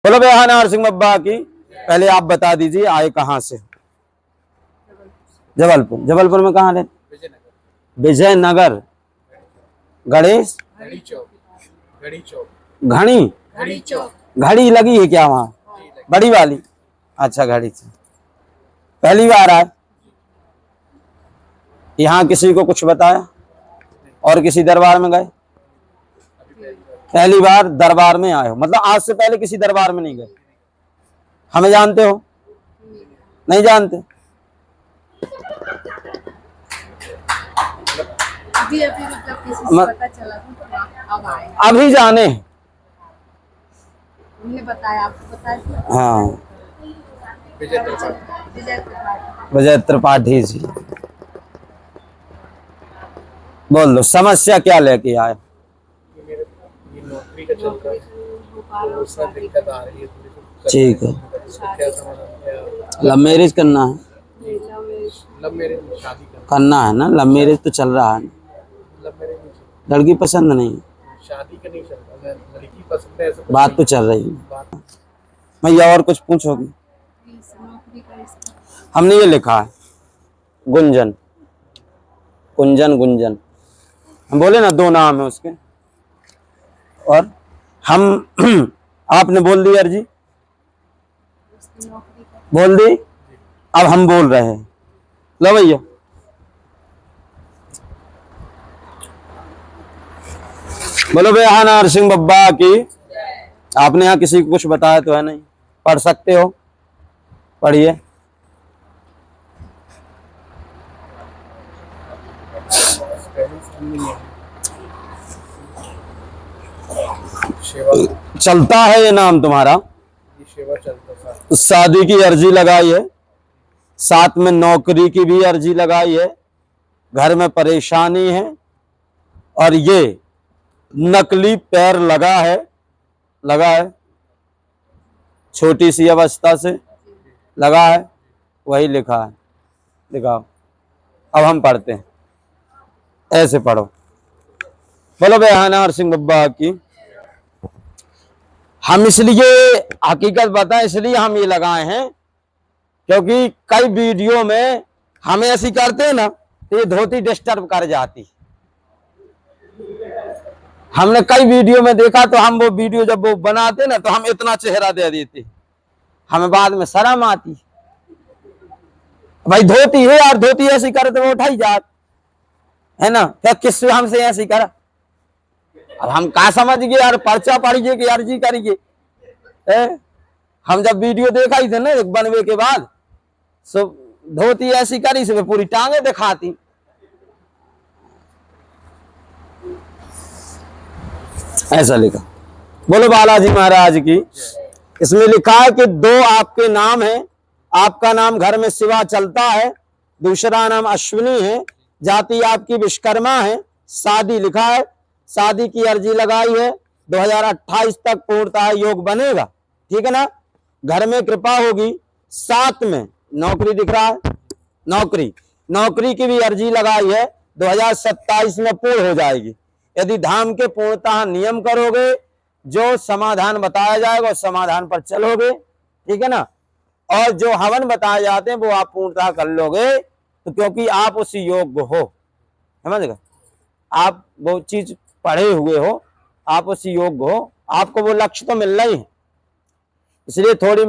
बोलो बेहा नरसिंह बब्बा की। पहले आप बता दीजिए आए कहाँ से? जबलपुर। जबलपुर में कहाँ रहते? विजयनगर। गणेश घड़ी चौक। घड़ी चौक। घड़ी घड़ी चौक। घड़ी लगी है क्या वहाँ? बड़ी वाली। अच्छा, घड़ी से पहली बार आए? यहाँ किसी को कुछ बताया और किसी दरबार में गए? पहली बार दरबार में आए हो, मतलब आज से पहले किसी दरबार में नहीं गए? हमें जानते हो? नहीं जानते? अभी मतलब किसी से पता चला तो अब आए, अभी जाने। उन्हें बताया, आपको बताया? हाँ, विजय विजय त्रिपाठी जी। बोल दो समस्या क्या लेके आए? ये नौकरी का चल रहा है, तो उसमें दिक्कत आ रही है थोड़ी सी। ठीक है। उसका क्या समाधान? लव मैरिज करना है? लव मैरिज में शादी करना है ना, लव मैरिज तो चल रहा है। लव मैरिज नहीं चल लड़की पसंद नहीं? रहा, शादी का नहीं चल रहा। लड़की पसंद है, ऐसा कुछ बात नहीं। तो चल रही है। बात भैया और कुछ पूछोगी? नौकरी का रिश्ता। हमने ये लिखा है गुंजन। कुंजन गुंजन, हम बोले ना दो नाम है उसके। और हम आपने बोल दी अर्जी, उसकी नौकरी का। बोल दी, अब हम बोल रहे हैं। लो भैया, बोलो बेहा नरसिंह बब्बा की। आपने यहाँ किसी को कुछ बताया तो है नहीं? पढ़ सकते हो, पढ़िए। सेवा, चलता है ये नाम तुम्हारा? ये सेवा चलता था। शादी की अर्जी लगाई है, साथ में नौकरी की भी अर्जी लगाई है, घर में परेशानी है, और ये नकली पैर लगा है, छोटी सी अवस्था से लगा है, वही लिखा है। दिखाओ, अब हम पढ़ते हैं, ऐसे पढ़ो। बोलो बेहा नरसिंह बब्बा की। हम इसलिए हकीकत बताएं, इसलिए हम ये लगाए हैं क्योंकि कई वीडियो में हमें ऐसी करते हैं ना, तो ये धोती डिस्टर्ब कर जाती। हमने कई वीडियो में देखा, तो हम वो वीडियो जब वो बनाते ना, तो हम इतना चेहरा दे देते, हमें बाद में शर्म आती। भाई धोती है यार, धोती ऐसी करे तो वो उठाई जात है ना, क्या किस हमसे ऐसी करा? अब हम कहा समझ गए यार, पर्चा पढ़िए कि अर्जी करिए। हम जब वीडियो देखा ही थे ना बनवे के बाद, सो धोती ऐसी करी से पूरी टांगे दिखाती। ऐसा लिखा। बोलो बालाजी महाराज की। इसमें लिखा है कि दो आपके नाम है, आपका नाम घर में शिवा चलता है, दूसरा नाम अश्विनी है, जाति आपकी विश्वकर्मा है, शादी लिखा है, शादी की अर्जी लगाई है, 2028 तक पूर्णतः योग बनेगा, ठीक है ना। घर में कृपा होगी, साथ में नौकरी दिख रहा है, नौकरी की भी अर्जी लगाई है, 2027 में पूर्ण हो जाएगी। यदि धाम के पूर्णतः नियम करोगे, जो समाधान बताया जाएगा उस समाधान पर चलोगे, ठीक है ना, और जो हवन बताए जाते हैं वो आप पूर्णतः कर लोगे, तो क्योंकि आप उस योग्य हो, समझ गए, आप वो चीज पढ़े हुए हो, आप उस योग्य हो, आपको वो लक्ष्य तो मिल रही है, इसलिए थोड़ी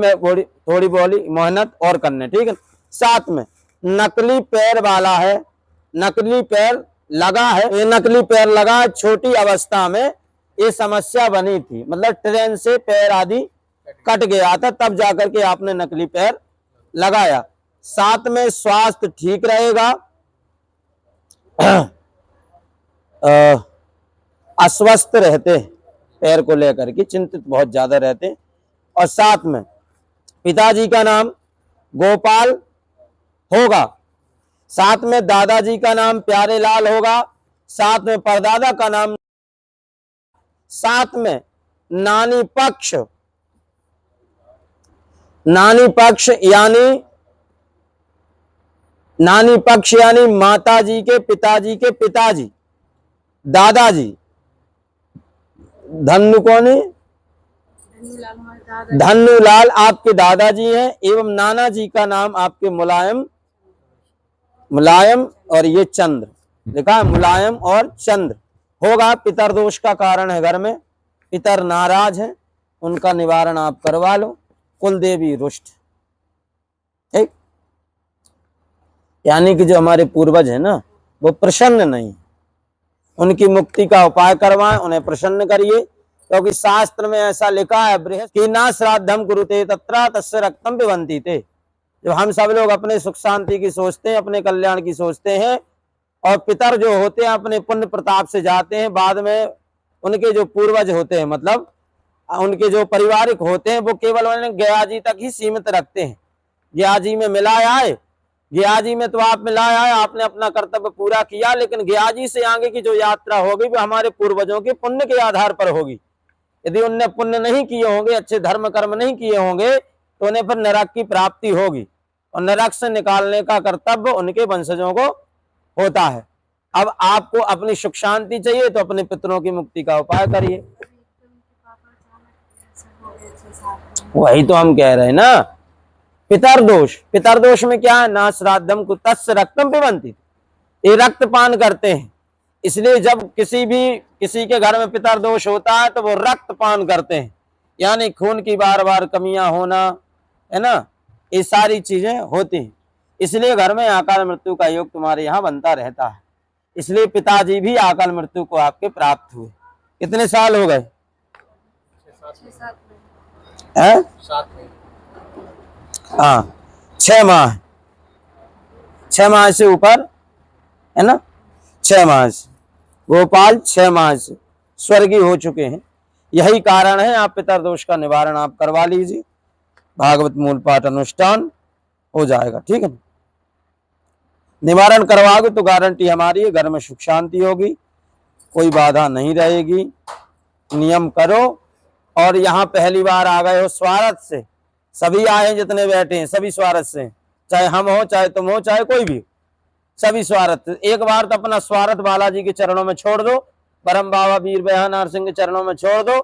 बोली मेहनत और करने, ठीक है। साथ में नकली पैर वाला है, नकली पैर लगा है, ये नकली पैर लगा है, छोटी अवस्था में ये समस्या बनी थी, मतलब ट्रेन से पैर आदि कट गया था, तब जाकर के आपने नकली पैर लगाया। साथ में स्वास्थ्य ठीक रहेगा, अस्वस्थ रहते, पैर को लेकर के चिंतित बहुत ज्यादा रहते, और साथ में पिताजी का नाम गोपाल होगा, साथ में दादाजी का नाम प्यारे लाल होगा, साथ में परदादा का नाम, साथ में नानी पक्ष यानी माताजी के पिताजी दादाजी, धनु कौन है? धन्नूलाल हमारे दादा धन्नूलाल आपके दादाजी हैं एवं नाना जी का नाम आपके मुलायम, मुलायम और ये चंद्र लिखा है, मुलायम और चंद्र होगा। पितर दोष का कारण है घर में, पितर नाराज हैं, उनका निवारण आप करवा लो। कुल देवी रुष्ट, ठीक, यानी कि जो हमारे पूर्वज है ना वो प्रसन्न नहीं, उनकी मुक्ति का उपाय करवाएं, उन्हें प्रसन्न करिए, क्योंकि शास्त्र में ऐसा लिखा है बृहस्पति ना श्राद्धम कुरुते तत्र तस्य रक्तम पिबन्ति ते। जब हम सब लोग अपने सुख शांति की सोचते हैं, अपने कल्याण की सोचते हैं, और पितर जो होते हैं अपने पुण्य प्रताप से जाते हैं, बाद में उनके जो पूर्वज होते हैं मतलब उनके जो पारिवारिक होते हैं वो केवल उन्हें गयाजी तक ही सीमित रखते हैं। गयाजी में मिलाए आए, गयाजी में तो आप मिलाए आए, आपने अपना कर्तव्य पूरा किया, लेकिन गयाजी से आगे की जो यात्रा होगी वो हमारे पूर्वजों के पुण्य के आधार पर होगी। यदि उनने पुण्य नहीं किए होंगे, अच्छे धर्म कर्म नहीं किए होंगे, तो उन्हें फिर नरक की प्राप्ति होगी, और नरक से निकालने का कर्तव्य उनके वंशजों को होता है। अब आपको अपनी सुख शांति चाहिए तो अपने पितरों की मुक्ति का उपाय करिए। वही तो हम कह रहे हैं ना, पितर दोष, पितर दोष में क्या है, ना श्राद्धम को तस्य रक्तम पिबन्ति, ये रक्तपान करते हैं। इसलिए जब किसी के घर में पितर दोष होता है तो वो रक्तपान करते हैं, यानी खून की बार बार कमियां होना, है ना, ये सारी चीजें होती हैं। इसलिए घर में अकाल मृत्यु का योग तुम्हारे यहाँ बनता रहता है। इसलिए पिताजी भी अकाल मृत्यु को आपके प्राप्त हुए। कितने साल हो गए? 6-7 हैं? 7 में हाँ, 6 माह, 6 माह से ऊपर, है ना, 6 माह से गोपाल 6 माह से स्वर्गीय हो चुके हैं। यही कारण है, आप पितर दोष का निवारण आप करवा लीजिए, भागवत मूल पाठ अनुष्ठान हो जाएगा, ठीक है। निवारण करवाओगे तो गारंटी हमारी है, घर में सुख शांति होगी, कोई बाधा नहीं रहेगी। नियम करो। और यहाँ पहली बार आ गए हो स्वार्थ से, सभी आए हैं जितने बैठे हैं सभी स्वार्थ से, चाहे हम हो, चाहे तुम हो, चाहे कोई भी, सभी स्वार्थ। एक बार तो अपना स्वार्थ बालाजी के चरणों में छोड़ दो, परम बाबा वीर बयान नरसिंह के चरणों में छोड़ दो,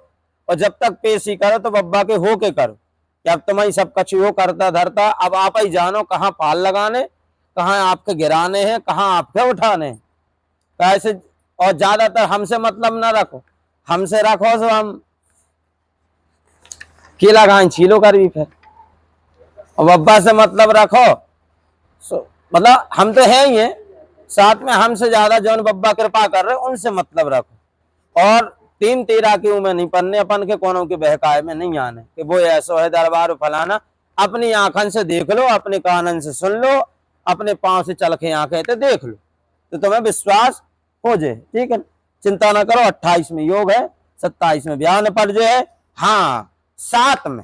और जब तक पेशी करो तो बब्बा के होके करो कि अब तुम्हें सब कछु हो करता धरता, अब आप ही जानो कहाँ पाल लगाने, कहाँ आपके गिराने हैं, कहाँ आपके उठाने हैं, कैसे। और ज्यादातर हमसे मतलब ना रखो, हमसे रखो तो हम केला खाएं छीलो कर भी फिर, और बब्बा से मतलब रखो मतलब हम तो है ही हैं, साथ में हमसे ज्यादा जौन बब्बा कृपा कर रहे उनसे मतलब रखो। और 3-13 के में नहीं पन्ने, अपन के कोनों के बहकाए में नहीं आने कि वो ऐसा है दरबार फलाना। अपनी आंखन से देख लो, अपने कानन से सुन लो, अपने पांव से चल के आंखें तो देख लो, तो तुम्हें विश्वास हो जाए, ठीक है। चिंता ना करो, 28 में योग है, 27 में ब्याह न पड़ जाए। हाँ, 7 में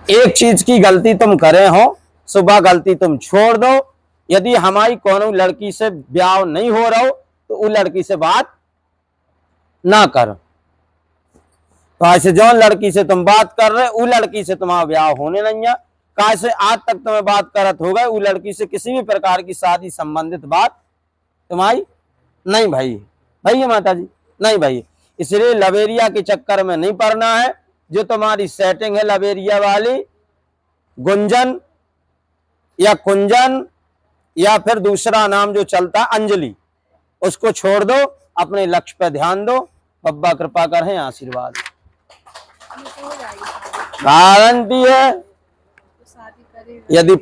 एक चीज की गलती तुम करे हो, सुबह गलती तुम छोड़ दो। यदि हमारी कोनो लड़की से ब्याह नहीं हो रहा हो तो वो लड़की से बात ना करो। तो ऐसे जो लड़की से तुम बात कर रहे वो लड़की से तुम्हारा ब्याह होने नहीं है। कैसे आज तक तुम्हें बात करत हो गए, वो लड़की से किसी भी प्रकार की शादी संबंधित बात तुम्हारी नहीं भाई, भैया माता जी नहीं भाई। इसलिए लवेरिया के चक्कर में नहीं पड़ना है। जो तुम्हारी सेटिंग है लवेरिया वाली, गुंजन या कुंजन या फिर दूसरा नाम जो चलता अंजलि, उसको छोड़ दो, अपने लक्ष्य पर ध्यान दो, बब्बा कृपा करें, आशीर्वाद हमें तो हो जाएगी शादी, गारंटी है। तो शादी करेगा। यदि